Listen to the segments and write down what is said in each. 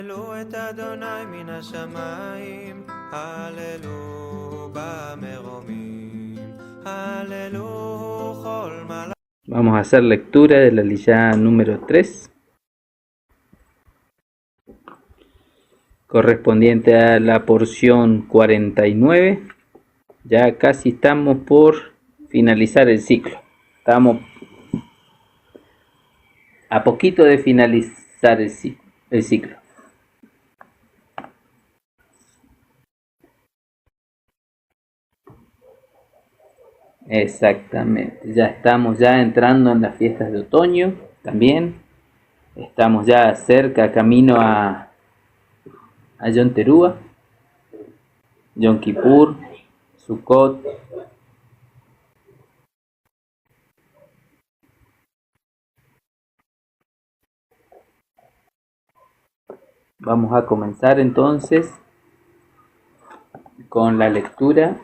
הללו את אדוני מן השמיים, הללו במרומים, הללו כל מלאך. Vamos a hacer lectura de la Liyá número 3, correspondiente a la porción 49. Ya casi estamos por finalizar el ciclo. Estamos a poquito de finalizar el ciclo. Exactamente, ya estamos entrando en las fiestas de otoño también. Estamos ya cerca, camino a Yom Teruah, Yom Kippur, Sukkot. Vamos a comenzar entonces con la lectura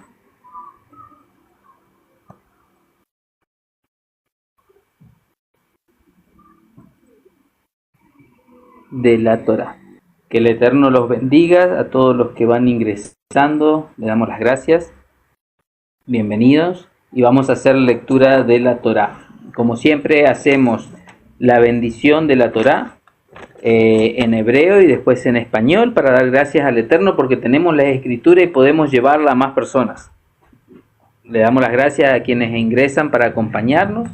de la Torá. Que el Eterno los bendiga a todos los que van ingresando. Le damos las gracias. Bienvenidos. Y vamos a hacer lectura de la Torá. Como siempre hacemos la bendición de la Torá en hebreo y después en español para dar gracias al Eterno porque tenemos la escritura y podemos llevarla a más personas. Le damos las gracias a quienes ingresan para acompañarnos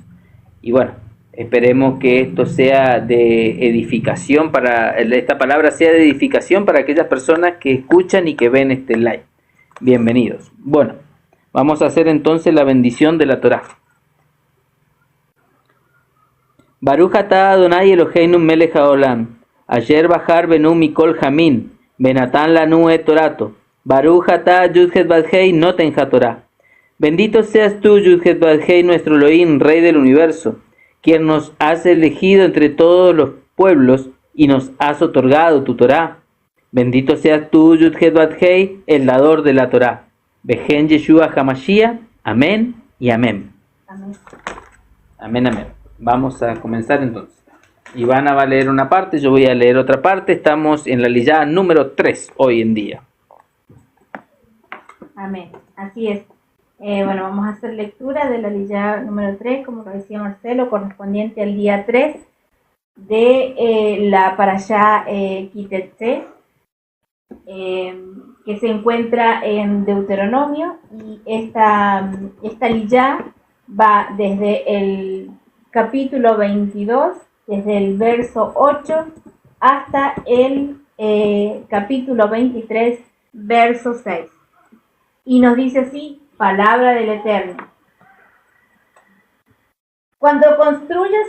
y bueno, esperemos que esto sea de edificación esta palabra sea de edificación para aquellas personas que escuchan y que ven este live. Bienvenidos. Bueno, vamos a hacer entonces la bendición de la Torá. Baruch atah Adonai Eloheinu melech haolam, asher bahar benu mikol jamin, benatan lanu et torato, Baruch atah Yud-Het Vad-Hei noten haTorá. Bendito seas tú, Yud-Het Vad-Hei, nuestro Elohim, Rey del universo, quien nos has elegido entre todos los pueblos y nos has otorgado tu Torá. Bendito seas tú, Yud-Het Vad-Hei, el dador de la Torá. Bejen Yeshua HaMashiach. Amén y amén. Amén. Amén, amén. Vamos a comenzar entonces. Ivana va a leer una parte, yo voy a leer otra parte. Estamos en la Liyá número 3 hoy en día. Amén. Así es. Bueno, vamos a hacer lectura de la Liyá número 3, como decía Marcelo, correspondiente al día 3 de la Parashá Kitetse, que se encuentra en Deuteronomio, y esta Liyá va desde el capítulo 22, desde el verso 8 hasta el capítulo 23, verso 6. Y nos dice así, palabra del Eterno. Cuando construyas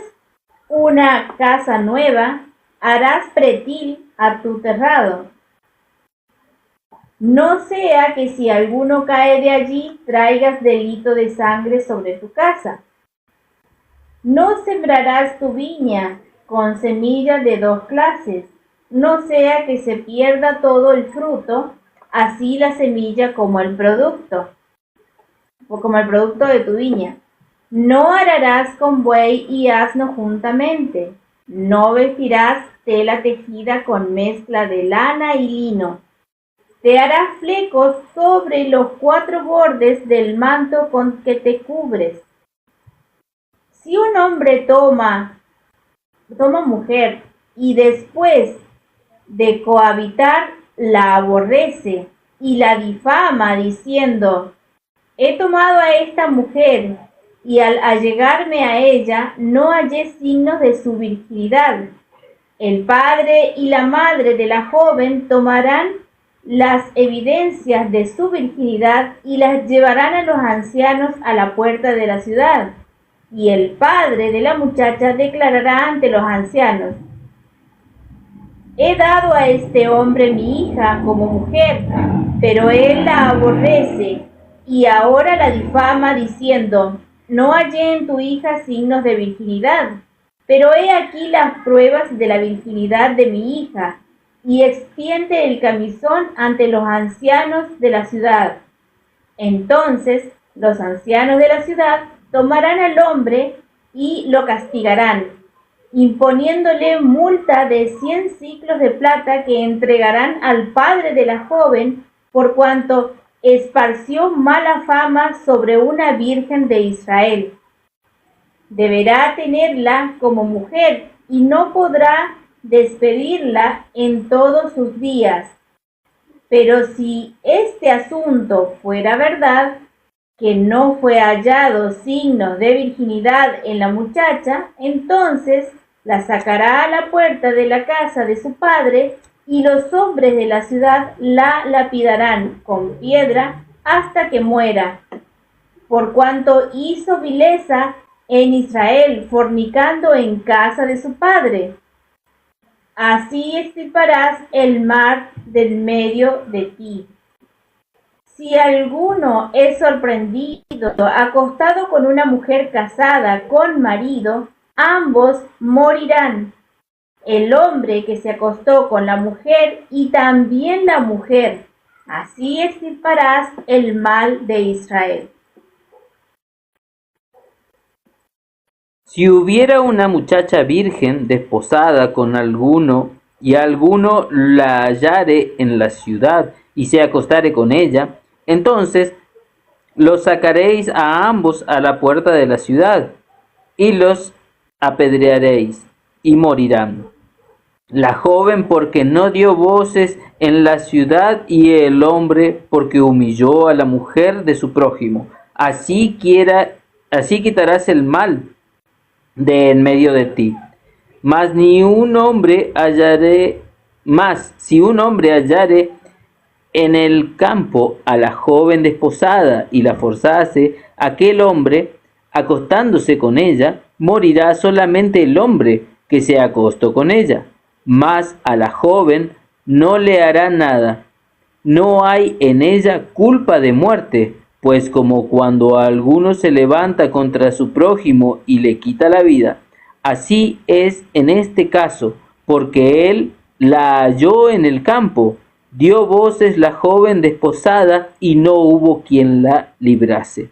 una casa nueva, harás pretil a tu terrado. No sea que si alguno cae de allí, traigas delito de sangre sobre tu casa. No sembrarás tu viña con semillas de dos clases, no sea que se pierda todo el fruto, así la semilla como el producto de tu viña. No ararás con buey y asno juntamente, no vestirás tela tejida con mezcla de lana y lino. Te harás flecos sobre los 4 bordes del manto con que te cubres. Si un hombre toma mujer y después de cohabitar la aborrece y la difama diciendo, he tomado a esta mujer y al allegarme a ella no hallé signos de su virginidad, el padre y la madre de la joven tomarán las evidencias de su virginidad y las llevarán a los ancianos a la puerta de la ciudad. Y el padre de la muchacha declarará ante los ancianos, he dado a este hombre mi hija como mujer, pero él la aborrece y ahora la difama diciendo, no hallé en tu hija signos de virginidad, pero he aquí las pruebas de la virginidad de mi hija, y extiende el camisón ante los ancianos de la ciudad. Entonces los ancianos de la ciudad tomarán al hombre y lo castigarán, imponiéndole multa de 100 siclos de plata que entregarán al padre de la joven por cuanto esparció mala fama sobre una virgen de Israel. Deberá tenerla como mujer y no podrá despedirla en todos sus días. Pero si este asunto fuera verdad, que no fue hallado signos de virginidad en la muchacha, entonces la sacará a la puerta de la casa de su padre, y los hombres de la ciudad la lapidarán con piedra hasta que muera, por cuanto hizo vileza en Israel, fornicando en casa de su padre. Así extirparás el mal del medio de ti. Si alguno es sorprendido acostado con una mujer casada con marido, ambos morirán, el hombre que se acostó con la mujer y también la mujer. Así extirparás el mal de Israel. Si hubiera una muchacha virgen desposada con alguno, y alguno la hallare en la ciudad y se acostare con ella, entonces los sacaréis a ambos a la puerta de la ciudad, y los apedrearéis, y morirán. La joven porque no dio voces en la ciudad, y el hombre porque humilló a la mujer de su prójimo. Así quitarás el mal de en medio de ti. Mas si un hombre hallare en el campo a la joven desposada y la forzase, aquel hombre, acostándose con ella, morirá solamente el hombre que se acostó con ella, mas a la joven no le hará nada. No hay en ella culpa de muerte, pues como cuando alguno se levanta contra su prójimo y le quita la vida, así es en este caso, porque él la halló en el campo, dio voces la joven desposada y no hubo quien la librase.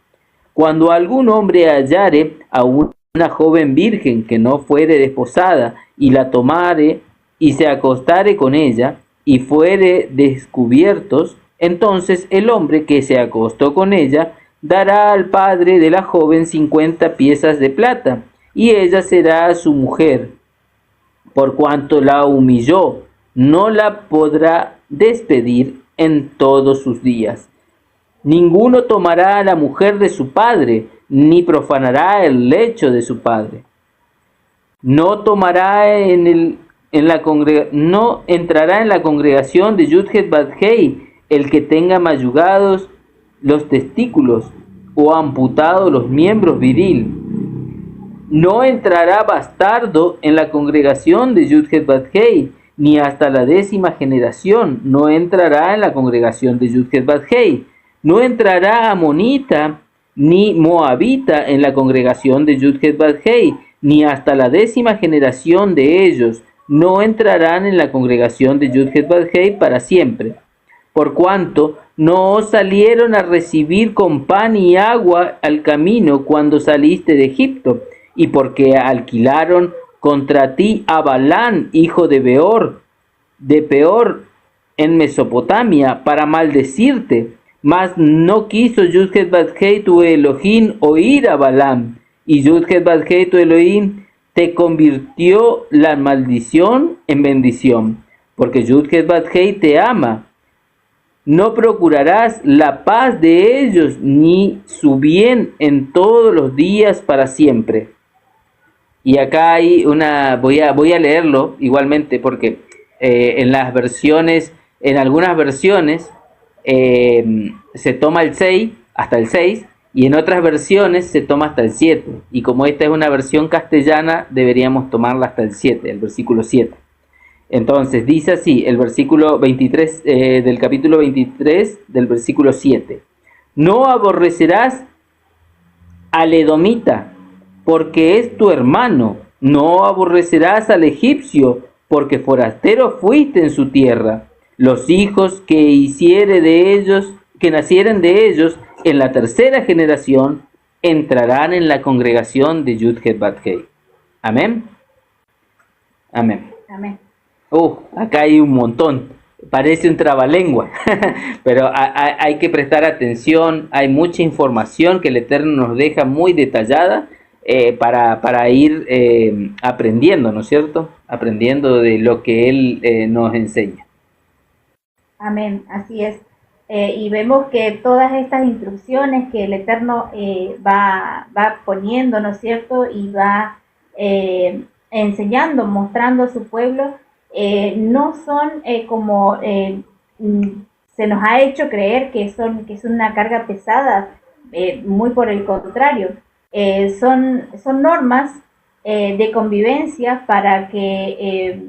Cuando algún hombre hallare a una joven virgen que no fuere desposada y la tomare y se acostare con ella y fuere descubiertos, entonces el hombre que se acostó con ella dará al padre de la joven 50 piezas de plata, y ella será su mujer. Por cuanto la humilló, no la podrá despedir en todos sus días. Ninguno tomará a la mujer de su padre, ni profanará el lecho de su padre. No entrará en la congregación de Yudhet Badhei el que tenga mayugados los testículos o amputados los miembros viril. No entrará bastardo en la congregación de Yudhet Badhei, ni hasta la 10ª generación no entrará en la congregación de Yudhet Badhei. No entrará amonita ni moabita en la congregación de Yudhet Badhei, ni hasta la 10ª generación de ellos no entrarán en la congregación de Yudhet Badhei para siempre. Por cuanto no os salieron a recibir con pan y agua al camino cuando saliste de Egipto, y porque alquilaron contra ti a Balán, hijo de Peor, en Mesopotamia, para maldecirte. Mas no quiso Yudhet Badhei tu Elohim oír a Balaam, y Yudhet Badhei tu Elohim te convirtió la maldición en bendición, porque Yudhet Badhei te ama. No procurarás la paz de ellos ni su bien en todos los días para siempre. Y acá hay voy a leerlo igualmente porque en algunas versiones se toma el 6 hasta el 6 y en otras versiones se toma hasta el 7. Y como esta es una versión castellana, deberíamos tomarla hasta el 7, el versículo 7. Entonces dice así el versículo 23 del capítulo 23 del versículo 7. No aborrecerás al edomita, porque es tu hermano. No aborrecerás al egipcio, porque forastero fuiste en su tierra. Los hijos que nacieren de ellos en la 3ª generación entrarán en la congregación de Yudhet Badhei. Amén. Amén. Amén. Acá hay un montón. Parece un trabalengua, pero hay que prestar atención. Hay mucha información que el Eterno nos deja muy detallada para ir aprendiendo, ¿no es cierto? Aprendiendo de lo que Él nos enseña. Amén, así es. Y vemos que todas estas instrucciones que el Eterno va poniendo, ¿no es cierto? Y va enseñando, mostrando a su pueblo, no son como se nos ha hecho creer que es una carga pesada, muy por el contrario. Son normas de convivencia para que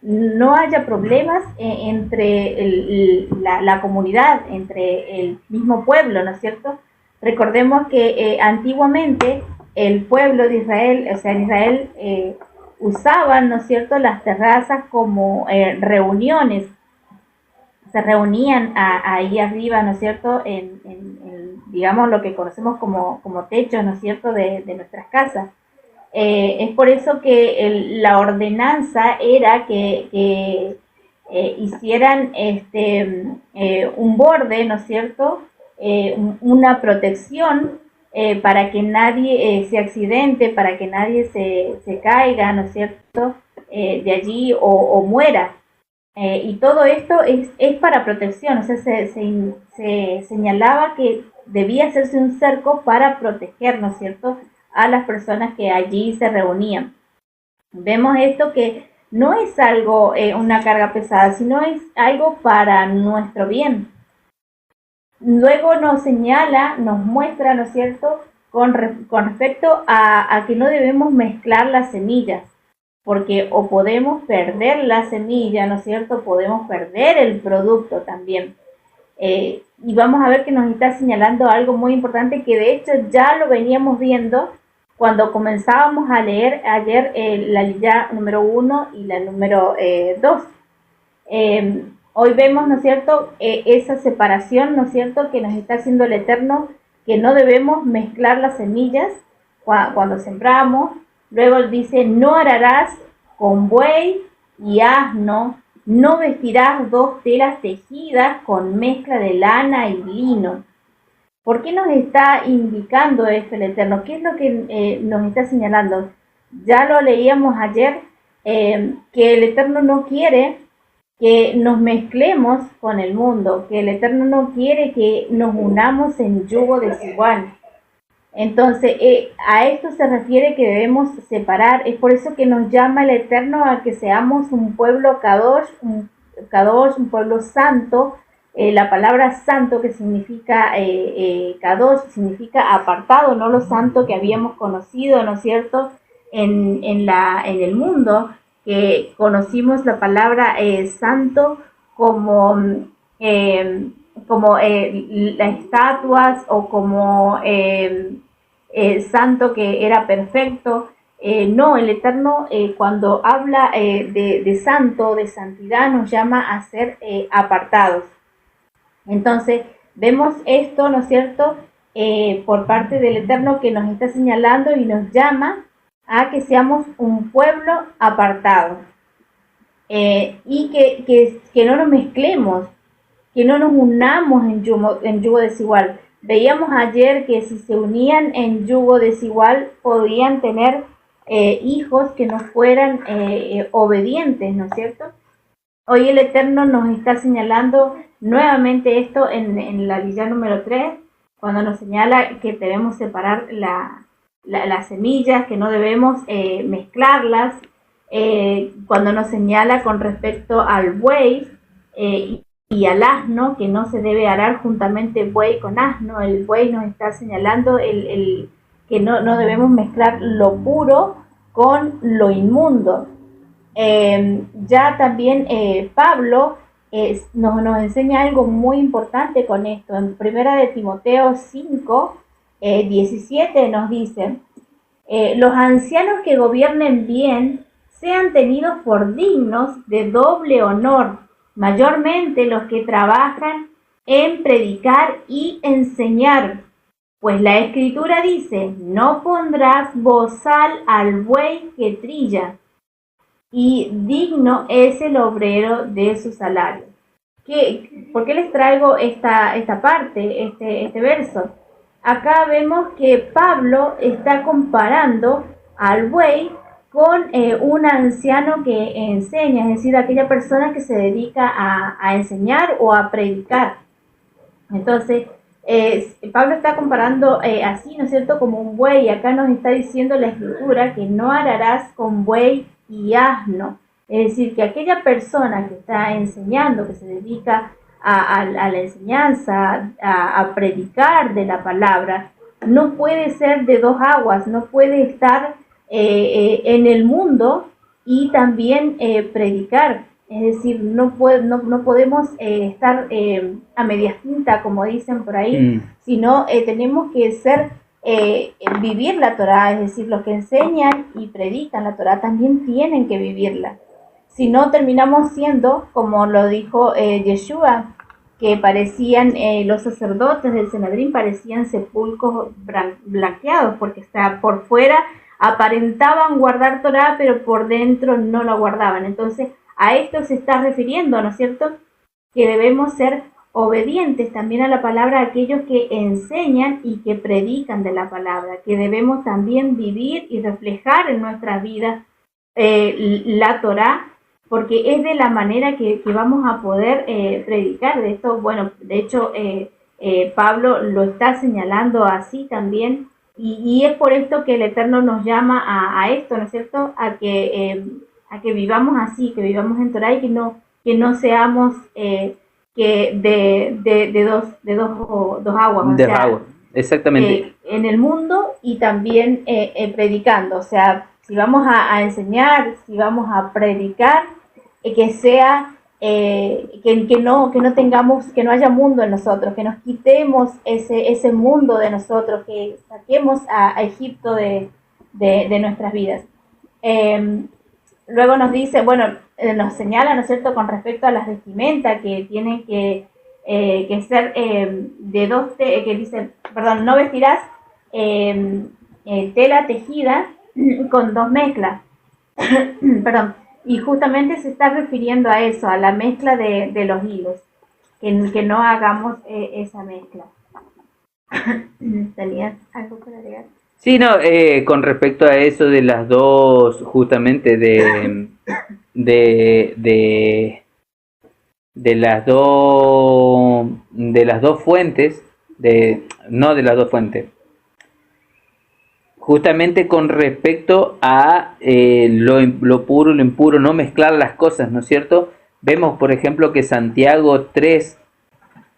no haya problemas entre la comunidad, entre el mismo pueblo, ¿no es cierto? Recordemos que antiguamente el pueblo de Israel, o sea, en Israel, usaban, ¿no es cierto?, las terrazas como reuniones. Se reunían ahí arriba, ¿no es cierto?, en digamos, lo que conocemos como techos, ¿no es cierto?, de nuestras casas. Es por eso que la ordenanza era que hicieran un borde, ¿no es cierto?, una protección para que nadie se accidente, para que nadie se caiga, ¿no es cierto?, de allí o muera. Y todo esto es para protección, o sea, se señalaba que debía hacerse un cerco para proteger, ¿no es cierto?, a las personas que allí se reunían. Vemos esto que no es algo, una carga pesada, sino es algo para nuestro bien. Luego nos señala, nos muestra, ¿no es cierto?, con respecto a que no debemos mezclar las semillas, porque o podemos perder la semilla, ¿no es cierto?, podemos perder el producto también. Y vamos a ver que nos está señalando algo muy importante que de hecho ya lo veníamos viendo cuando comenzábamos a leer ayer la lilla número 1 y la número 2. Hoy vemos, ¿no es cierto?, esa separación, ¿no es cierto?, que nos está haciendo el Eterno, que no debemos mezclar las semillas cuando sembramos. Luego él dice, no ararás con buey y asno, no vestirás dos telas tejidas con mezcla de lana y lino. ¿Por qué nos está indicando esto el Eterno? ¿Qué es lo que nos está señalando? Ya lo leíamos ayer, que el Eterno no quiere que nos mezclemos con el mundo, que el Eterno no quiere que nos unamos en yugo desigual. Entonces, a esto se refiere que debemos separar. Es por eso que nos llama el Eterno a que seamos un pueblo kadosh, un pueblo santo. La palabra santo, que significa kadosh, significa apartado, no lo santo que habíamos conocido, ¿no es cierto?, en el mundo, que conocimos la palabra santo como las estatuas o como santo que era perfecto. No, el Eterno cuando habla de santo, de santidad, nos llama a ser apartados. Entonces, vemos esto, ¿no es cierto?, por parte del Eterno, que nos está señalando y nos llama a que seamos un pueblo apartado. Y que no nos mezclemos, que no nos unamos en yugo desigual. Veíamos ayer que si se unían en yugo desigual podían tener hijos que no fueran obedientes, ¿no es cierto? Hoy el Eterno nos está señalando nuevamente esto en la lilla número 3, cuando nos señala que debemos separar las semillas, que no debemos mezclarlas, cuando nos señala con respecto al buey y al asno, que no se debe arar juntamente buey con asno. El buey nos está señalando que no debemos mezclar lo puro con lo inmundo. Ya también Pablo nos enseña algo muy importante con esto. En 1 de Timoteo 5, 17 nos dice, los ancianos que gobiernen bien sean tenidos por dignos de doble honor, mayormente los que trabajan en predicar y enseñar. Pues la Escritura dice, no pondrás bozal al buey que trilla, y digno es el obrero de su salario. ¿Por qué les traigo esta parte, este verso? Acá vemos que Pablo está comparando al buey con un anciano que enseña, es decir, aquella persona que se dedica a enseñar o a predicar. Entonces, Pablo está comparando así, ¿no es cierto?, como un buey, y acá nos está diciendo la Escritura que no ararás con buey y asno. Es decir, que aquella persona que está enseñando, que se dedica a la enseñanza, a predicar de la palabra, no puede ser de dos aguas, no puede estar en el mundo y también predicar. Es decir, no podemos estar a medias tintas, como dicen por ahí, sino tenemos que vivir la Torá, es decir, los que enseñan y predican la Torá también tienen que vivirla. Si no, terminamos siendo, como lo dijo Yeshua, que parecían, los sacerdotes del Sanedrín parecían sepulcros blanqueados, porque por fuera aparentaban guardar Torá, pero por dentro no la guardaban. Entonces, a esto se está refiriendo, ¿no es cierto?, que debemos ser obedientes también a la palabra, aquellos que enseñan y que predican de la palabra, que debemos también vivir y reflejar en nuestras vidas la Torá, porque es de la manera que vamos a poder predicar. De esto, bueno, de hecho, Pablo lo está señalando así también, y es por esto que el Eterno nos llama a esto, ¿no es cierto?, a que vivamos así, que vivamos en Torá, y que no seamos de dos aguas. De agua, exactamente. En el mundo y también predicando. O sea, si vamos a enseñar, si vamos a predicar, que sea que no tengamos, que no haya mundo en nosotros, que nos quitemos ese mundo de nosotros, que saquemos a Egipto de nuestras vidas. Luego nos dice, bueno, nos señala, ¿no es cierto?, con respecto a las vestimentas, que tienen que ser de dos, que dice, perdón, no vestirás tela tejida con dos mezclas. Perdón. Y justamente se está refiriendo a eso, a la mezcla de los hilos, que no hagamos esa mezcla. ¿Tenías algo para agregar? Sí, no, con respecto a eso de las dos, justamente de las dos fuentes, justamente con respecto a lo puro y lo impuro, no mezclar las cosas, ¿no es cierto? Vemos, por ejemplo, que Santiago 3,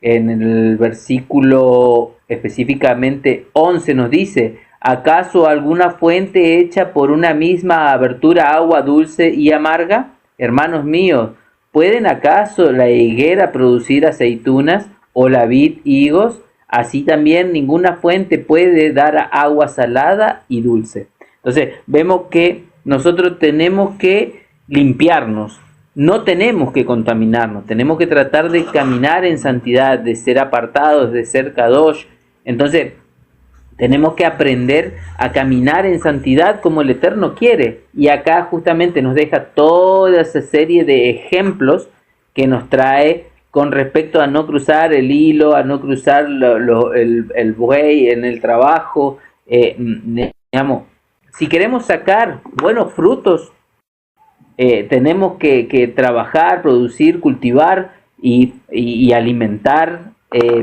en el versículo específicamente 11, nos dice: ¿acaso alguna fuente hecha por una misma abertura agua dulce y amarga? Hermanos míos, ¿pueden acaso la higuera producir aceitunas o la vid higos? Así también ninguna fuente puede dar agua salada y dulce. Entonces vemos que nosotros tenemos que limpiarnos, no tenemos que contaminarnos, tenemos que tratar de caminar en santidad, de ser apartados, de ser kadosh. Entonces tenemos que aprender a caminar en santidad como el Eterno quiere. Y acá justamente nos deja toda esa serie de ejemplos que nos trae con respecto a no cruzar el hilo, a no cruzar el buey en el trabajo. Digamos, si queremos sacar buenos frutos, tenemos que trabajar, producir, cultivar y alimentar,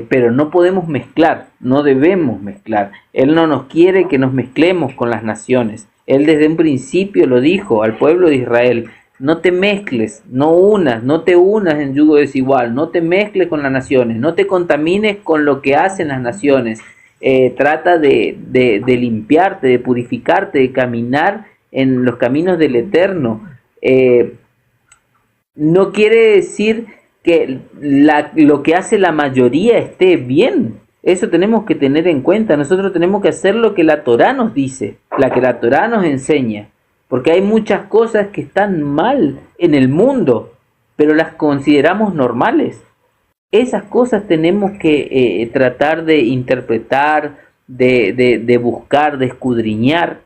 pero no podemos mezclar, no debemos mezclar. Él no nos quiere que nos mezclemos con las naciones. Él desde un principio lo dijo al pueblo de Israel: no te mezcles, no te unas en yugo desigual, no te mezcles con las naciones, no te contamines con lo que hacen las naciones. Trata de limpiarte, de purificarte, de caminar en los caminos del Eterno. No quiere decir que lo que hace la mayoría esté bien. Eso tenemos que tener en cuenta. Nosotros tenemos que hacer lo que la Torá nos dice, la que la Torá nos enseña. Porque hay muchas cosas que están mal en el mundo, pero las consideramos normales. Esas cosas tenemos que tratar de interpretar, de buscar, de escudriñar.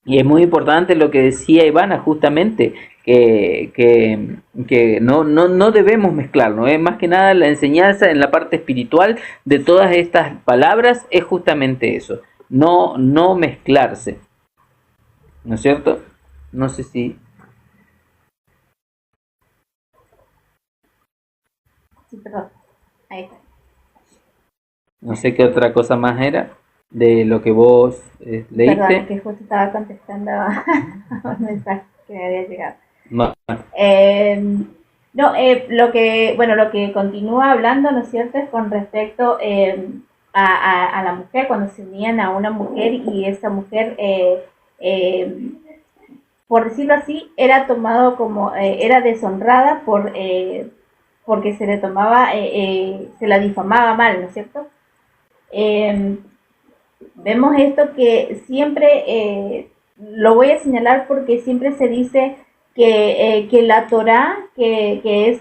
Y es muy importante lo que decía Ivana, justamente, que no debemos mezclarnos. Más que nada la enseñanza en la parte espiritual de todas estas palabras es justamente eso, no mezclarse, ¿no es cierto? No sé si... Sí, perdón. Ahí está. No sé qué otra cosa más era de lo que vos leíste. Perdón, que justo estaba contestando a un mensaje que me había llegado. No. Lo que continúa hablando, ¿no es cierto?, es con respecto a la mujer, cuando se unían a una mujer y esa mujer, por decirlo así, era tomado como, era deshonrada porque se le tomaba, se la difamaba mal, ¿no es cierto? Vemos esto que siempre, lo voy a señalar porque siempre se dice que la Torá, que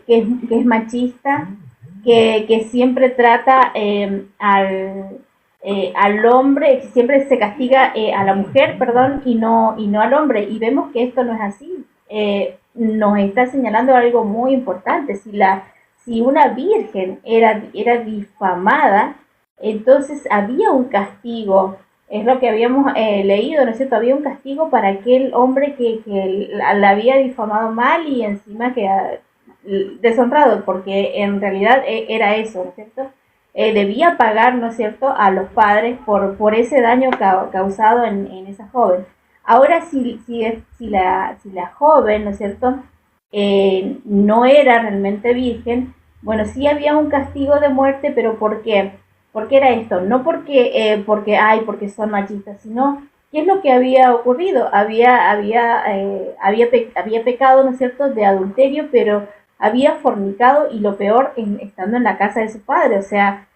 es machista, que siempre trata al hombre, siempre se castiga a la mujer, perdón, y no al hombre. Y vemos que esto no es así. Nos está señalando algo muy importante. Si una virgen era difamada, entonces había un castigo. Es lo que habíamos leído, ¿no es cierto? Había un castigo para aquel hombre que la había difamado mal y encima que deshonrado, porque en realidad era eso, ¿no es cierto? Debía pagar, ¿no es cierto?, a los padres por ese daño causado en esa joven. Ahora, si la joven, ¿no es cierto?, no era realmente virgen, bueno, sí había un castigo de muerte, pero ¿por qué? ¿Por qué era esto? No porque son machistas, sino ¿qué es lo que había ocurrido? Había pecado, ¿no es cierto?, de adulterio, pero había fornicado y lo peor, estando en la casa de su padre, o sea,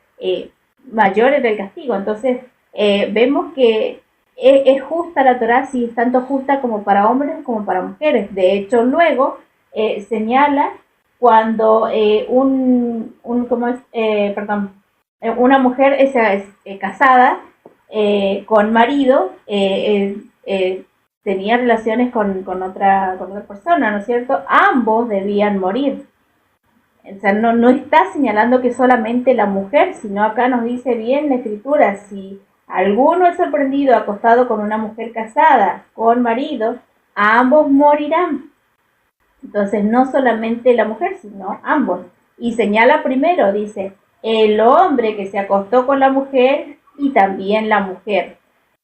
mayor era el castigo. Entonces, vemos que es justa la Torá, sí, es tanto justa como para hombres como para mujeres. De hecho, luego señala cuando una mujer es casada con marido, tenía relaciones con otra persona, ¿no es cierto? Ambos debían morir. O sea, no está señalando que solamente la mujer, sino acá nos dice bien la Escritura, si alguno es sorprendido acostado con una mujer casada con marido, ambos morirán. Entonces, no solamente la mujer, sino ambos. Y señala primero, dice, el hombre que se acostó con la mujer y también la mujer.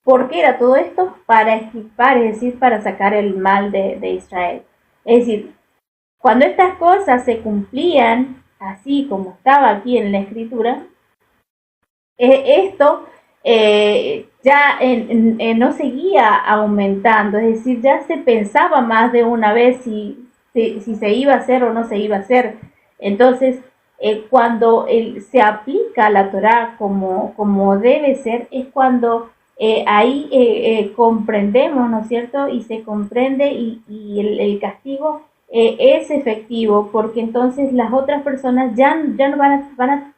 ¿Por qué era todo esto? Para extirpar, es decir, para sacar el mal de Israel. Es decir, cuando estas cosas se cumplían, así como estaba aquí en la Escritura, esto ya no seguía aumentando, es decir, ya se pensaba más de una vez si se iba a hacer o no se iba a hacer. Entonces, cuando se aplica la Torá como debe ser, es cuando ahí comprendemos, ¿no es cierto? Y se comprende y el castigo es efectivo, porque entonces las otras personas ya no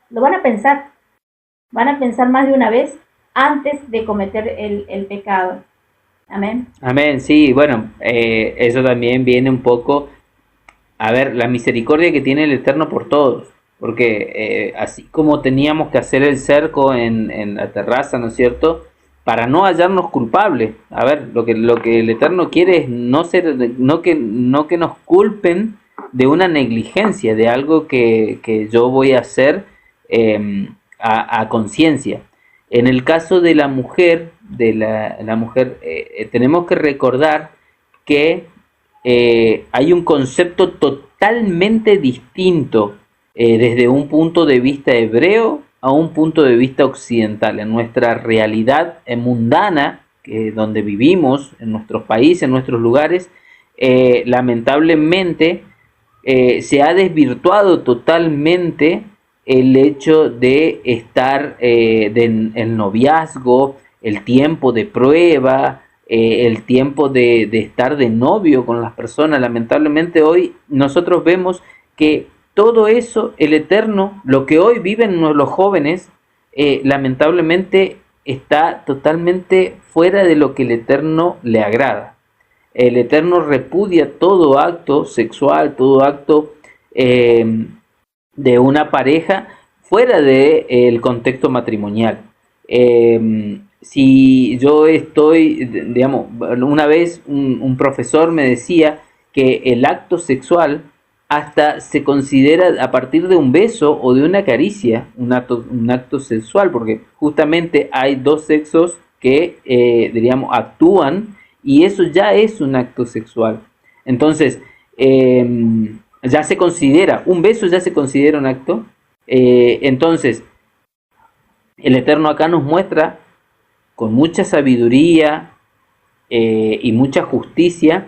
lo van a pensar más de una vez antes de cometer el pecado. Amén. Amén, sí, bueno, eso también viene un poco a ver la misericordia que tiene el Eterno por todos, porque así como teníamos que hacer el cerco en la terraza, ¿no es cierto?, para no hallarnos culpables. A ver, lo que el Eterno quiere es no que nos culpen de una negligencia, de algo que yo voy a hacer a conciencia. En el caso de la mujer, tenemos que recordar que hay un concepto totalmente distinto desde un punto de vista hebreo a un punto de vista occidental. En nuestra realidad mundana, donde vivimos, en nuestros países, en nuestros lugares, lamentablemente se ha desvirtuado totalmente el hecho de estar el noviazgo, el tiempo de prueba, el tiempo de estar de novio con las personas. Lamentablemente hoy nosotros vemos que todo eso, el Eterno, lo que hoy viven los jóvenes, lamentablemente está totalmente fuera de lo que el Eterno le agrada. El Eterno repudia todo acto sexual, todo acto de una pareja fuera del contexto matrimonial. Si yo estoy, digamos, una vez un profesor me decía que el acto sexual hasta se considera a partir de un beso o de una caricia un acto sexual, porque justamente hay dos sexos que, diríamos, actúan y eso ya es un acto sexual. Entonces, ya se considera, un beso ya se considera un acto. Entonces, el Eterno acá nos muestra con mucha sabiduría y mucha justicia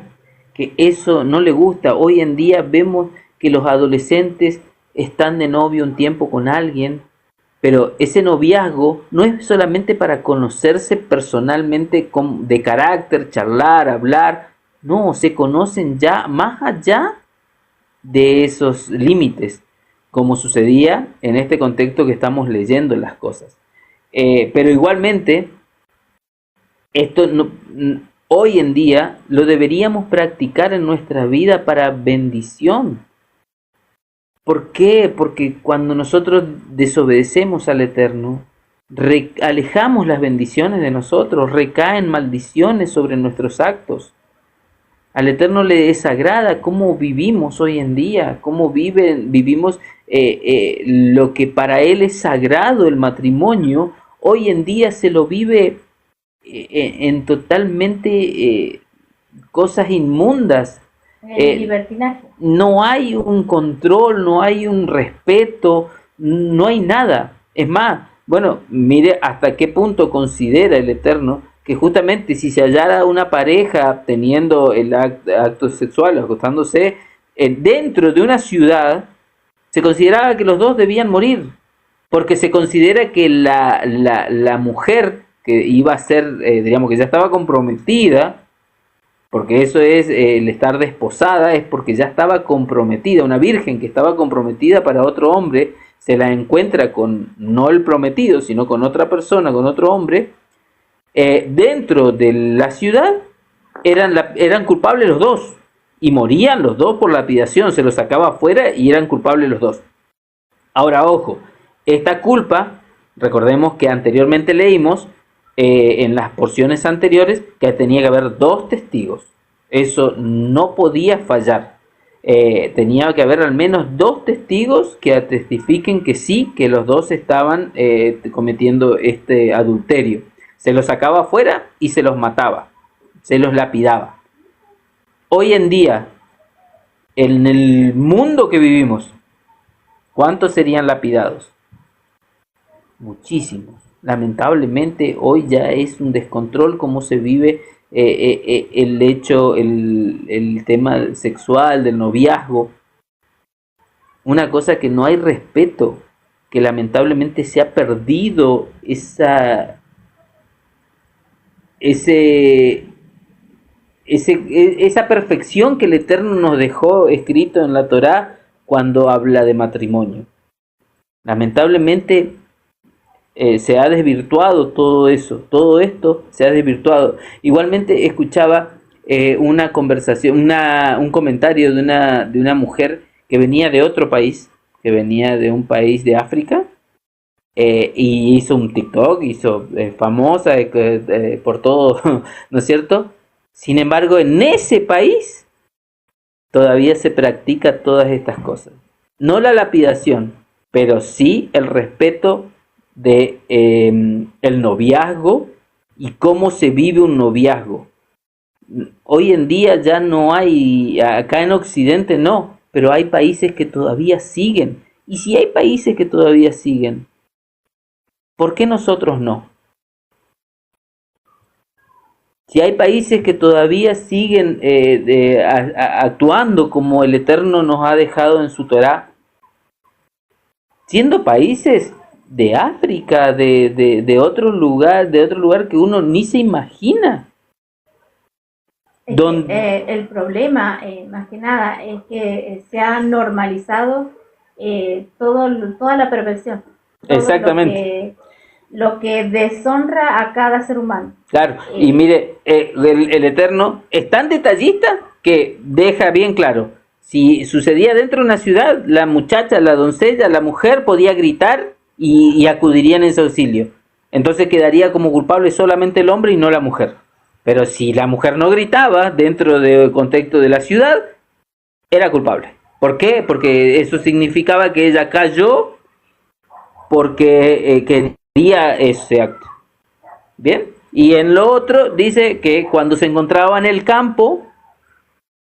que eso no le gusta. Hoy en día vemos que los adolescentes están de novio un tiempo con alguien, pero ese noviazgo no es solamente para conocerse personalmente de carácter, charlar, hablar. No, se conocen ya más allá de esos límites, como sucedía en este contexto que estamos leyendo las cosas. Pero igualmente, esto no, hoy en día lo deberíamos practicar en nuestra vida para bendición. ¿Por qué? Porque cuando nosotros desobedecemos al Eterno, alejamos las bendiciones de nosotros, recaen maldiciones sobre nuestros actos. Al Eterno le desagrada cómo vivimos hoy en día, cómo vivimos lo que para Él es sagrado, el matrimonio. Hoy en día se lo vive en totalmente cosas inmundas. El libertinaje. No hay un control, no hay un respeto, no hay nada. Es más, bueno, mire hasta qué punto considera el Eterno que justamente si se hallara una pareja teniendo el acto sexual, acostándose dentro de una ciudad, se consideraba que los dos debían morir, porque se considera que la mujer que iba a ser, digamos que ya estaba comprometida, porque eso es el estar desposada, es porque ya estaba comprometida. Una virgen que estaba comprometida para otro hombre, se la encuentra con, no el prometido, sino con otra persona, con otro hombre, dentro de la ciudad, eran culpables los dos, y morían los dos por lapidación, se los sacaba afuera y eran culpables los dos. Ahora, ojo, esta culpa, recordemos que anteriormente leímos, en las porciones anteriores, que tenía que haber dos testigos. Eso no podía fallar. Tenía que haber al menos dos testigos que testifiquen que sí, que los dos estaban cometiendo este adulterio. Se los sacaba afuera y se los mataba, se los lapidaba. Hoy en día, en el mundo que vivimos, ¿cuántos serían lapidados? Muchísimos. Lamentablemente hoy ya es un descontrol cómo se vive el hecho, el tema sexual, del noviazgo. Una cosa que no hay respeto, que lamentablemente se ha perdido esa perfección que el Eterno nos dejó escrito en la Torá cuando habla de matrimonio. Lamentablemente se ha desvirtuado todo eso, todo esto se ha desvirtuado. Igualmente escuchaba una conversación, un comentario de una mujer que venía de otro país, que venía de un país de África, y hizo un TikTok, hizo famosa por todo, ¿no es cierto? Sin embargo, en ese país todavía se practica todas estas cosas. No la lapidación, pero sí el respeto de el noviazgo y cómo se vive un noviazgo. Hoy en día ya no hay, acá en Occidente no, pero hay países que todavía siguen. Y si hay países que todavía siguen, ¿por qué nosotros no? Si hay países que todavía siguen actuando como el Eterno nos ha dejado en su Torá, siendo países de África, de otro lugar que uno ni se imagina. El problema, más que nada, es que se ha normalizado toda la perversión. Exactamente. lo que deshonra a cada ser humano. Claro, y mire, el Eterno es tan detallista que deja bien claro, si sucedía dentro de una ciudad, la muchacha, la doncella, la mujer podía gritar y acudirían en ese auxilio. Entonces quedaría como culpable solamente el hombre y no la mujer. Pero si la mujer no gritaba dentro del contexto de la ciudad, era culpable. ¿Por qué? Porque eso significaba que ella cayó porque quería ese acto. ¿Bien? Y en lo otro dice que cuando se encontraba en el campo,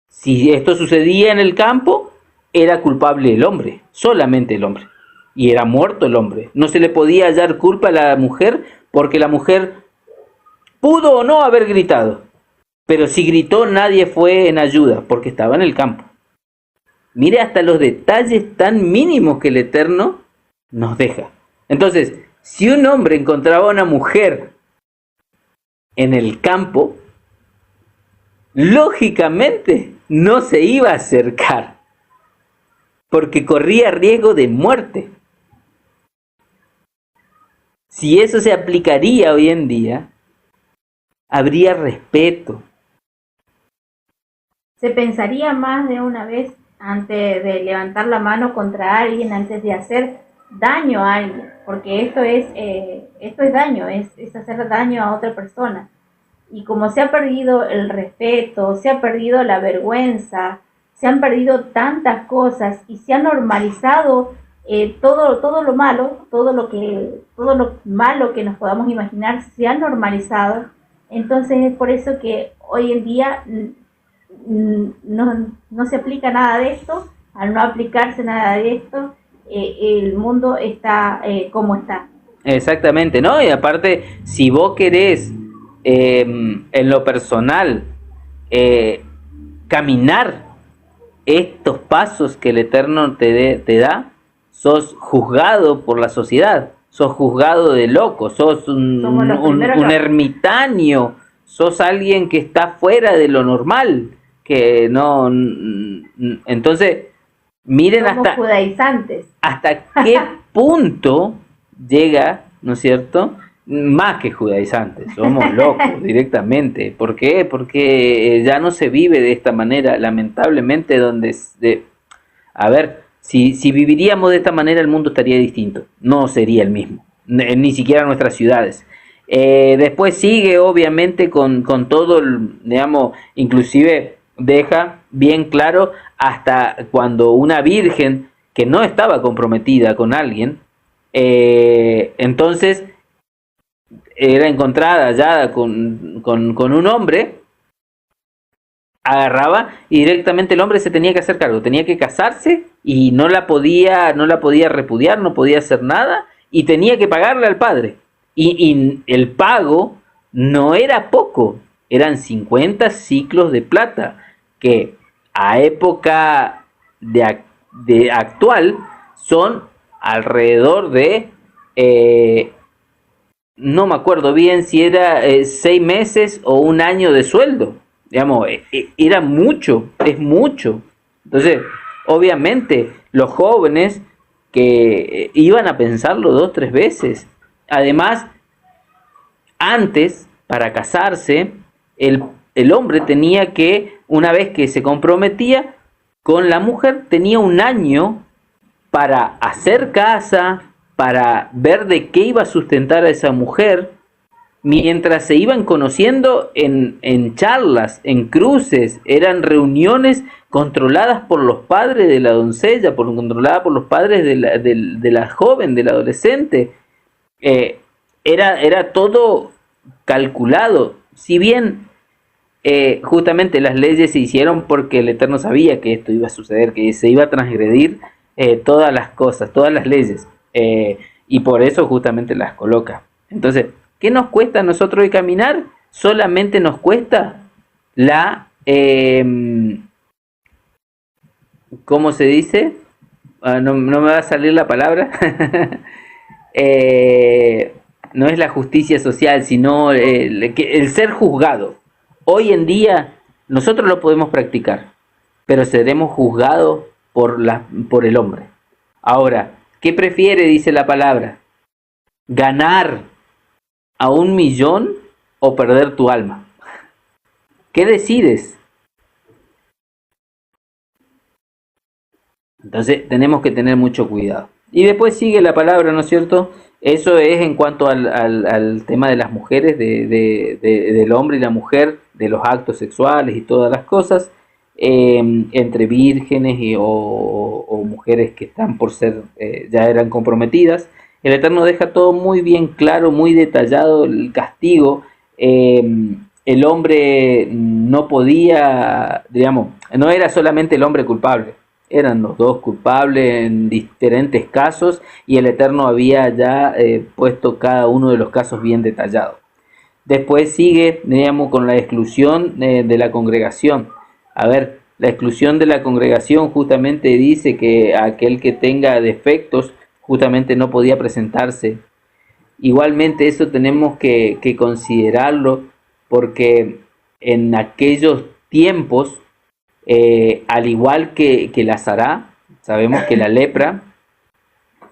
si esto sucedía en el campo, era culpable el hombre, solamente el hombre. Y era muerto el hombre. No se le podía hallar culpa a la mujer porque la mujer pudo o no haber gritado. Pero si gritó, nadie fue en ayuda porque estaba en el campo. Mire hasta los detalles tan mínimos que el Eterno nos deja. Entonces, si un hombre encontraba a una mujer en el campo, lógicamente no se iba a acercar porque corría riesgo de muerte. Si eso se aplicaría hoy en día, habría respeto. Se pensaría más de una vez antes de levantar la mano contra alguien, antes de hacer daño a alguien, porque esto es daño, es hacer daño a otra persona. Y como se ha perdido el respeto, se ha perdido la vergüenza, se han perdido tantas cosas y se ha normalizado todo lo malo, todo lo malo que nos podamos imaginar se ha normalizado. Entonces es por eso que hoy en día no se aplica nada de esto. Al no aplicarse nada de esto, el mundo está como está. Exactamente, ¿no? Y aparte, si vos querés en lo personal caminar estos pasos que el Eterno te da, sos juzgado por la sociedad, sos juzgado de loco, sos un ermitaño, sos alguien que está fuera de lo normal, que no... Entonces, miren Somos judaizantes. hasta qué punto llega, ¿no es cierto?, más que judaizantes, somos locos directamente. ¿Por qué? Porque ya no se vive de esta manera, lamentablemente, a ver, si viviríamos de esta manera el mundo estaría distinto, no sería el mismo, ni siquiera nuestras ciudades. Después sigue obviamente con todo, digamos, inclusive deja bien claro hasta cuando una virgen que no estaba comprometida con alguien, entonces era encontrada, hallada con un hombre, agarraba y directamente el hombre se tenía que hacer cargo, tenía que casarse y no la podía repudiar, no podía hacer nada y tenía que pagarle al padre. Y el pago no era poco, eran 50 ciclos de plata, que a época de actual son alrededor de... no me acuerdo bien si era 6 meses o un año de sueldo. Digamos, era mucho, es mucho. Entonces, obviamente, los jóvenes que iban a pensarlo 2, 3 veces. Además, antes, para casarse, el hombre tenía que, una vez que se comprometía con la mujer, tenía un año para hacer casa, para ver de qué iba a sustentar a esa mujer, mientras se iban conociendo en charlas, en cruces, eran reuniones controladas por los padres de la doncella, controladas por los padres de la joven, del adolescente. Era todo calculado, si bien justamente las leyes se hicieron porque el Eterno sabía que esto iba a suceder, que se iba a transgredir todas las cosas, todas las leyes. Y por eso justamente las coloca. Entonces, ¿qué nos cuesta a nosotros de caminar? Solamente nos cuesta la... ¿cómo se dice? No me va a salir la palabra. No es la justicia social, sino el ser juzgado. Hoy en día nosotros lo podemos practicar, pero seremos juzgados por el hombre. Ahora, ¿qué prefiere? Dice la palabra. Ganar a 1.000.000 o perder tu alma. ¿Qué decides? Entonces tenemos que tener mucho cuidado. Y después sigue la palabra, ¿no es cierto? Eso es en cuanto al tema de las mujeres, del hombre y la mujer, de los actos sexuales y todas las cosas, entre vírgenes o mujeres que están por ser, ya eran comprometidas. El Eterno deja todo muy bien claro, muy detallado, el castigo. El hombre no podía, digamos, no era solamente el hombre culpable, eran los dos culpables en diferentes casos, y el Eterno había ya puesto cada uno de los casos bien detallados. Después sigue, digamos, con la exclusión de la congregación. A ver, la exclusión de la congregación justamente dice que aquel que tenga defectos justamente no podía presentarse. Igualmente eso tenemos que considerarlo, porque en aquellos tiempos, al igual que la Sará, sabemos que la lepra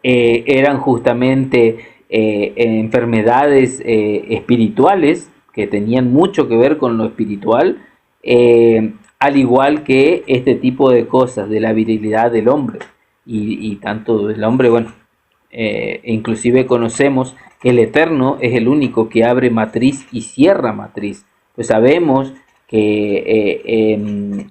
eran justamente enfermedades espirituales que tenían mucho que ver con lo espiritual, al igual que este tipo de cosas de la virilidad del hombre, y tanto del hombre, bueno, inclusive conocemos que el Eterno es el único que abre matriz y cierra matriz. Pues sabemos que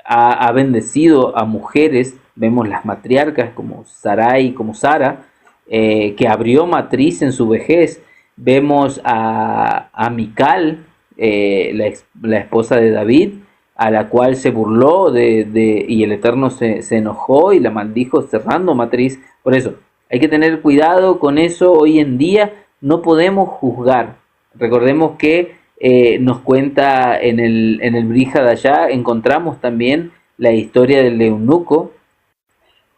ha bendecido a mujeres, vemos las matriarcas como Sarai, como Sara, que abrió matriz en su vejez. Vemos a Mical, la esposa de David, a la cual se burló y el Eterno se enojó y la maldijo cerrando matriz. Por eso, hay que tener cuidado con eso. Hoy en día no podemos juzgar. Recordemos que nos cuenta en el Brihad allá, encontramos también la historia del eunuco,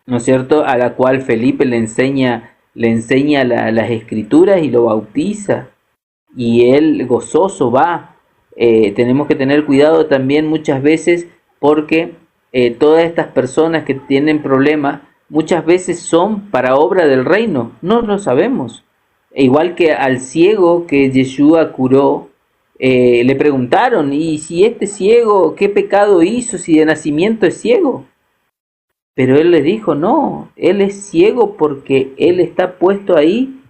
¿no es cierto?, a la cual Felipe le enseña las escrituras y lo bautiza, y él gozoso va. Tenemos que tener cuidado también muchas veces, porque todas estas personas que tienen problemas muchas veces son para obra del reino, no lo sabemos. Igual que al ciego que Yeshua curó, le preguntaron, ¿y si este ciego qué pecado hizo si de nacimiento es ciego? Pero él les dijo, no, él es ciego porque él está puesto ahí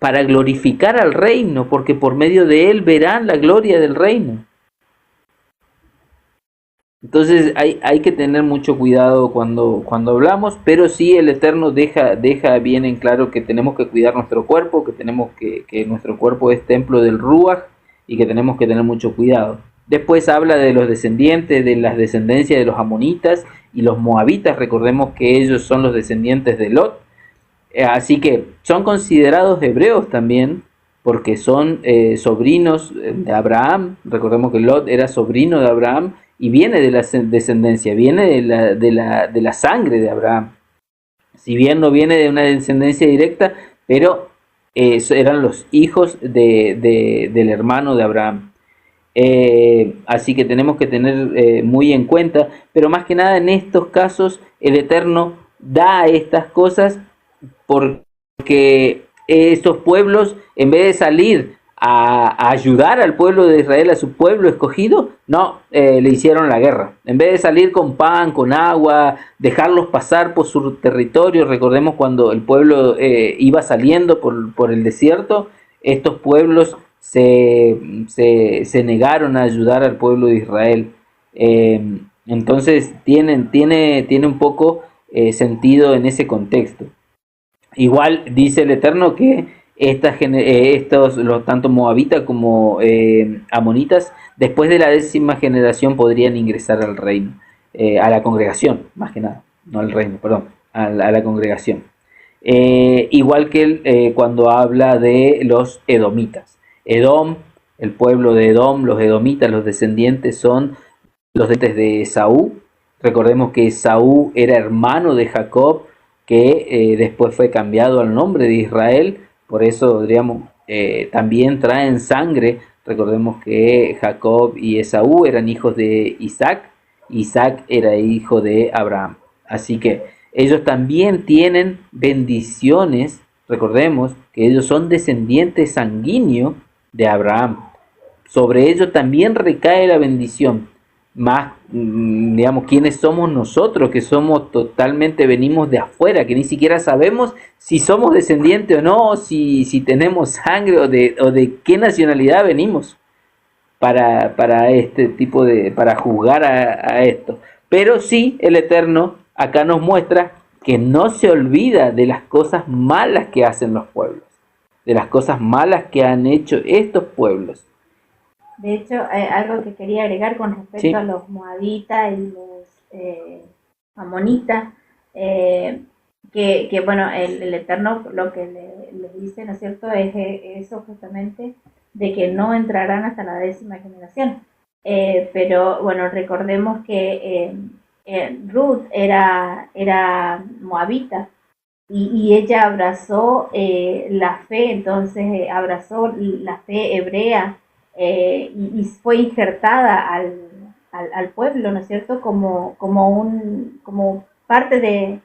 para glorificar al reino, porque por medio de él verán la gloria del reino. Entonces hay que tener mucho cuidado cuando hablamos, pero sí el Eterno deja bien en claro que tenemos que cuidar nuestro cuerpo, que nuestro cuerpo es templo del Ruach, y que tenemos que tener mucho cuidado. Después habla de los descendientes, de las descendencias de los amonitas y los moabitas. Recordemos que ellos son los descendientes de Lot, así que son considerados hebreos también, porque son sobrinos de Abraham. Recordemos que Lot era sobrino de Abraham y viene de la descendencia, viene de la sangre de Abraham. Si bien no viene de una descendencia directa, pero eran los hijos del hermano de Abraham. Así que tenemos que tener muy en cuenta, pero más que nada en estos casos el Eterno da estas cosas porque estos pueblos, en vez de salir a ayudar al pueblo de Israel, a su pueblo escogido, no, le hicieron la guerra. En vez de salir con pan, con agua, dejarlos pasar por su territorio. Recordemos cuando el pueblo iba saliendo por el desierto, estos pueblos se negaron a ayudar al pueblo de Israel. Entonces tiene un poco sentido en ese contexto. Igual dice el Eterno que estos, tanto moabitas como amonitas, después de la 10ª generación podrían ingresar al reino, a la congregación, más que nada, no al reino, perdón, a la congregación. Igual que cuando habla de los edomitas. Edom, el pueblo de Edom, los edomitas, los descendientes son los descendientes de Esaú. Recordemos que Esaú era hermano de Jacob, que después fue cambiado al nombre de Israel. Por eso, diríamos, también traen sangre. Recordemos que Jacob y Esaú eran hijos de Isaac. Isaac era hijo de Abraham. Así que ellos también tienen bendiciones recordemos que ellos son descendientes sanguíneos de Abraham. Sobre ellos también recae la bendición. Más, digamos, ¿quiénes somos nosotros? Que somos totalmente, venimos de afuera, que ni siquiera sabemos si somos descendientes o no, si tenemos sangre o de qué nacionalidad venimos para este tipo para juzgar a esto. Pero sí, el Eterno acá nos muestra que no se olvida de las cosas malas que hacen los pueblos, de las cosas malas que han hecho estos pueblos. De hecho, algo que quería agregar con respecto a los moabitas y los amonitas, que bueno, el Eterno lo que les dice, ¿no es cierto?, es eso justamente, de que no entrarán hasta la 10ª generación. Pero bueno, recordemos que Ruth era moabita y ella abrazó la fe, entonces abrazó la fe hebrea y fue injertada al pueblo, ¿no es cierto?, como parte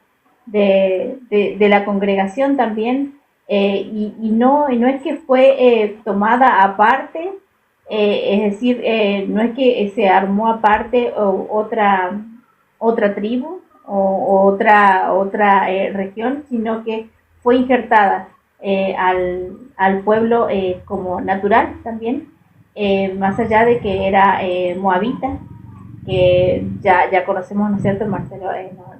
de la congregación también, y no es que fue tomada aparte, es decir, no es que se armó aparte otra tribu o otra región, sino que fue injertada al pueblo como natural también, más allá de que era moabita, que ya conocemos, ¿no es cierto? Marcelo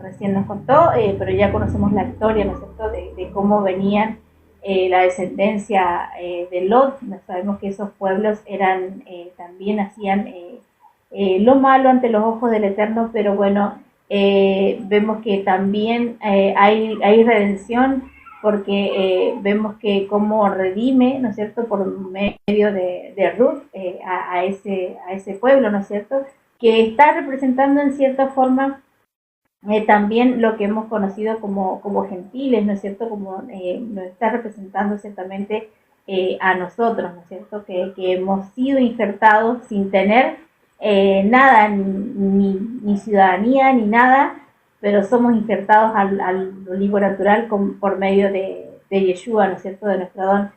recién nos contó, pero ya conocemos la historia, ¿no es cierto?, de cómo venían la descendencia de Lot. Sabemos que esos pueblos eran también hacían lo malo ante los ojos del Eterno, pero bueno, vemos que también hay redención, porque vemos que cómo redime, ¿no es cierto?, por medio de Ruth a ese pueblo, ¿no es cierto?, que está representando en cierta forma también lo que hemos conocido como gentiles, ¿no es cierto?, como nos está representando ciertamente a nosotros, ¿no es cierto?, que hemos sido injertados sin tener nada, ni ciudadanía, ni nada, pero somos injertados al olivo natural por medio de Yeshua, ¿no es cierto?, de nuestro don.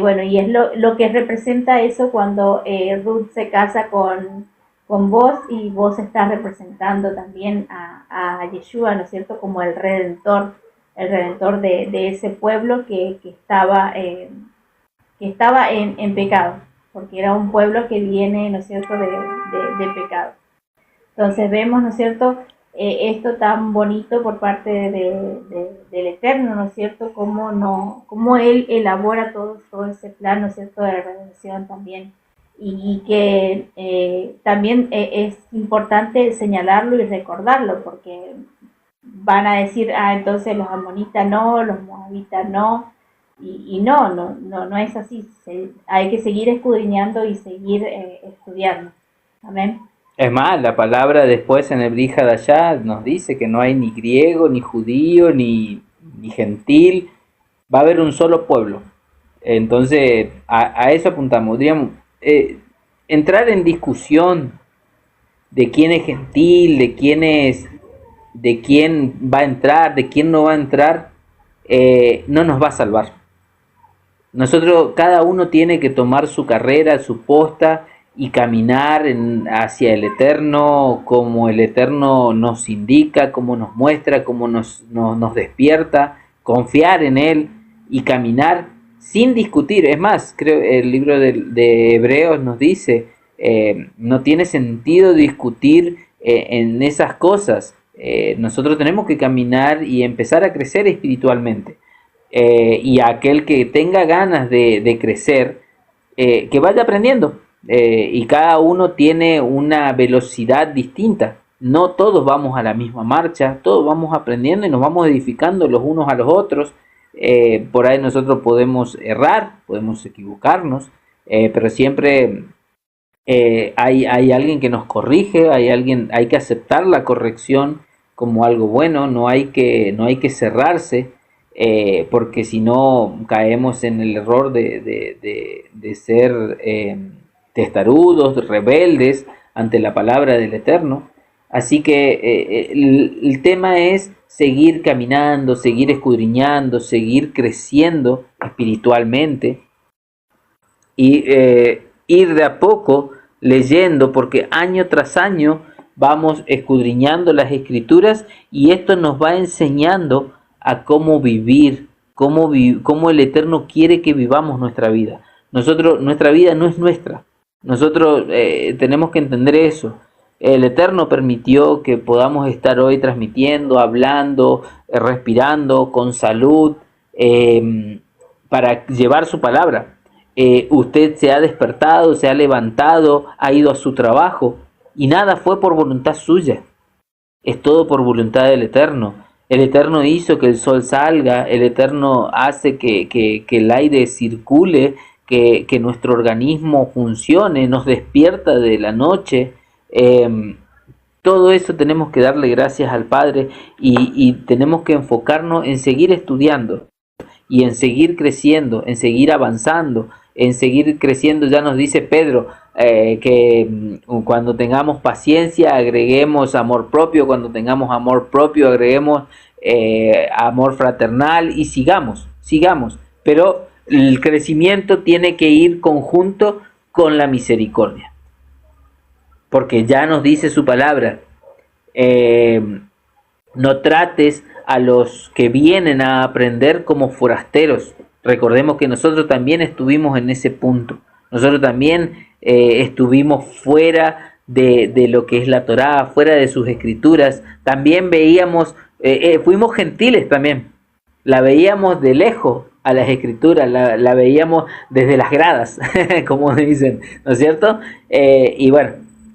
Bueno, y es lo que representa eso cuando Ruth se casa con vos, y vos estás representando también a Yeshua, ¿no es cierto?, como el redentor de ese pueblo que estaba en pecado, porque era un pueblo que viene, ¿no es cierto?, de pecado. Entonces vemos, ¿no es cierto?, esto tan bonito por parte del Eterno, ¿no es cierto?, cómo Él elabora todo ese plan, ¿no es cierto?, de redención también. Y que también es importante señalarlo y recordarlo, porque van a decir, entonces los amonitas no, los moabitas no, y no es así. Hay que seguir escudriñando y seguir estudiando. Amén. Es más, la palabra después en el Brihadashá nos dice que no hay ni griego, ni judío, ni gentil, va a haber un solo pueblo. Entonces, a eso apuntamos, digamos. Entrar en discusión de quién es gentil, de quién va a entrar, de quién no va a entrar, no nos va a salvar. Nosotros, cada uno tiene que tomar su carrera, su posta y caminar hacia el Eterno, como el Eterno nos indica, como nos muestra, como nos despierta, confiar en Él y caminar sin discutir. Es más, creo el libro de Hebreos nos dice, no tiene sentido discutir en esas cosas. Nosotros tenemos que caminar y empezar a crecer espiritualmente. Y aquel que tenga ganas de crecer, que vaya aprendiendo. Y cada uno tiene una velocidad distinta. No todos vamos a la misma marcha, todos vamos aprendiendo y nos vamos edificando los unos a los otros. Por ahí nosotros podemos errar, podemos equivocarnos, pero siempre hay alguien que nos corrige, hay que aceptar la corrección como algo bueno, no hay que cerrarse, porque si no caemos en el error de ser testarudos, rebeldes ante la palabra del Eterno. Así que el tema es seguir caminando, seguir escudriñando, seguir creciendo espiritualmente y ir de a poco leyendo, porque año tras año vamos escudriñando las escrituras y esto nos va enseñando a cómo vivir, cómo el Eterno quiere que vivamos nuestra vida. Nuestra vida no es nuestra. Nosotros tenemos que entender eso. El Eterno permitió que podamos estar hoy transmitiendo, hablando, respirando con salud, para llevar su palabra. Usted se ha despertado, se ha levantado, ha ido a su trabajo y nada fue por voluntad suya. Es todo por voluntad del Eterno. El Eterno hizo que el sol salga, el Eterno hace que el aire circule, que nuestro organismo funcione, nos despierta de la noche. Todo eso tenemos que darle gracias al Padre y tenemos que enfocarnos en seguir estudiando y en seguir creciendo, en seguir avanzando, en seguir creciendo. Ya nos dice Pedro que cuando tengamos paciencia agreguemos amor propio, cuando tengamos amor propio agreguemos amor fraternal y sigamos, pero el crecimiento tiene que ir conjunto con la misericordia, porque ya nos dice su palabra, no trates a los que vienen a aprender como forasteros. Recordemos que nosotros también estuvimos en ese punto, nosotros también estuvimos fuera de lo que es la Torá, fuera de sus escrituras, también veíamos, fuimos gentiles también, la veíamos de lejos a las escrituras, la veíamos desde las gradas, como dicen, ¿no es cierto? Y bueno,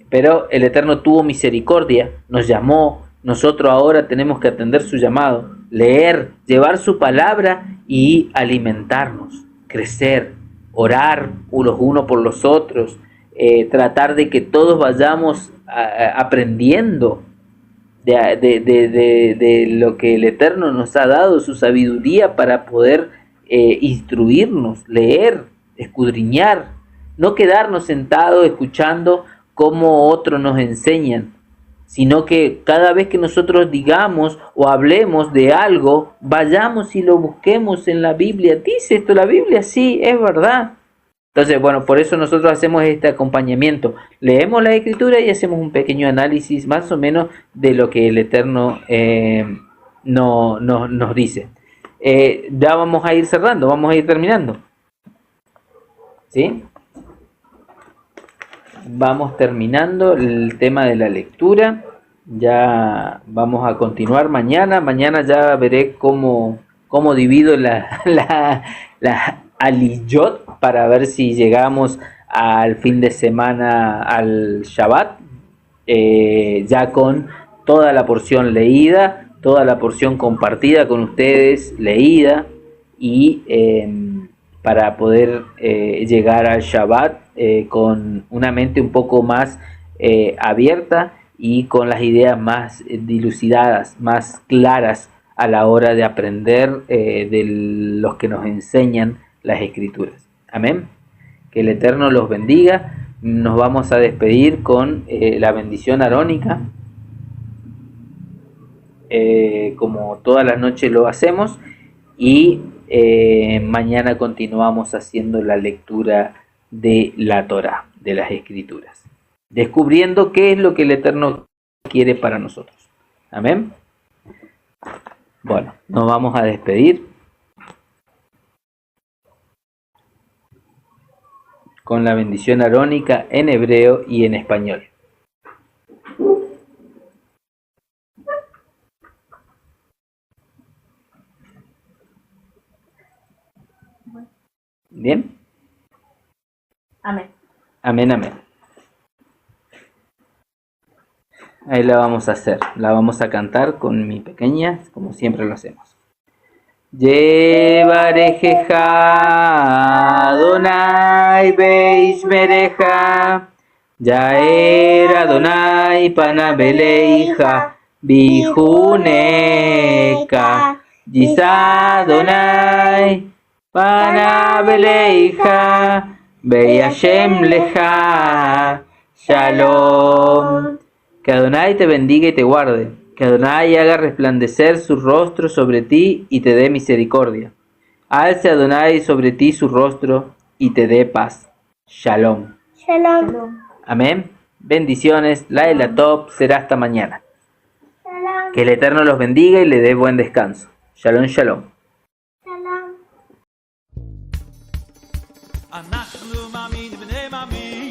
pero el Eterno tuvo misericordia, nos llamó, nosotros ahora tenemos que atender su llamado, leer, llevar su palabra y alimentarnos, crecer, orar los unos por los otros, tratar de que todos vayamos aprendiendo de lo que el Eterno nos ha dado, su sabiduría para poder instruirnos, leer, escudriñar, no quedarnos sentados escuchando cómo otros nos enseñan, sino que cada vez que nosotros digamos o hablemos de algo, vayamos y lo busquemos en la Biblia. ¿Dice esto la Biblia? Sí, es verdad. Entonces, bueno, por eso nosotros hacemos este acompañamiento. Leemos la Escritura y hacemos un pequeño análisis más o menos de lo que el Eterno nos dice. Ya vamos a ir cerrando, vamos a ir terminando. ¿Sí? Vamos terminando el tema de la lectura. Ya vamos a continuar mañana. Mañana ya veré cómo divido la aliyot para ver si llegamos al fin de semana, al Shabbat, ya con toda la porción leída, toda la porción compartida con ustedes, leída, y para poder llegar al Shabbat con una mente un poco más abierta y con las ideas más dilucidadas, más claras a la hora de aprender de los que nos enseñan las Escrituras. Amén. Que el Eterno los bendiga. Nos vamos a despedir con la bendición arónica, como todas las noches lo hacemos, y mañana continuamos haciendo la lectura de la Torá, de las Escrituras, descubriendo qué es lo que el Eterno quiere para nosotros. Amén. Bueno, nos vamos a despedir con la bendición arónica en hebreo y en español. ¿Bien? Amén. Amén, amén. Ahí la vamos a hacer, la vamos a cantar con mi pequeña, como siempre lo hacemos. Yevarejeja Adonai Beishmereja, Yaer Adonai Panabeleija Bijuneka, Yisa Adonai Panabeleija Beyashem Leja Shalom. Que Adonai te bendiga y te guarde. Que Adonai haga resplandecer su rostro sobre ti y te dé misericordia. Alce Adonai sobre ti su rostro y te dé paz. Shalom. Shalom. Amén. Bendiciones. Laila Top. Será hasta mañana. Shalom. Que el Eterno los bendiga y le dé buen descanso. Shalom, shalom. Shalom. אנחנו מאמין בני מאמין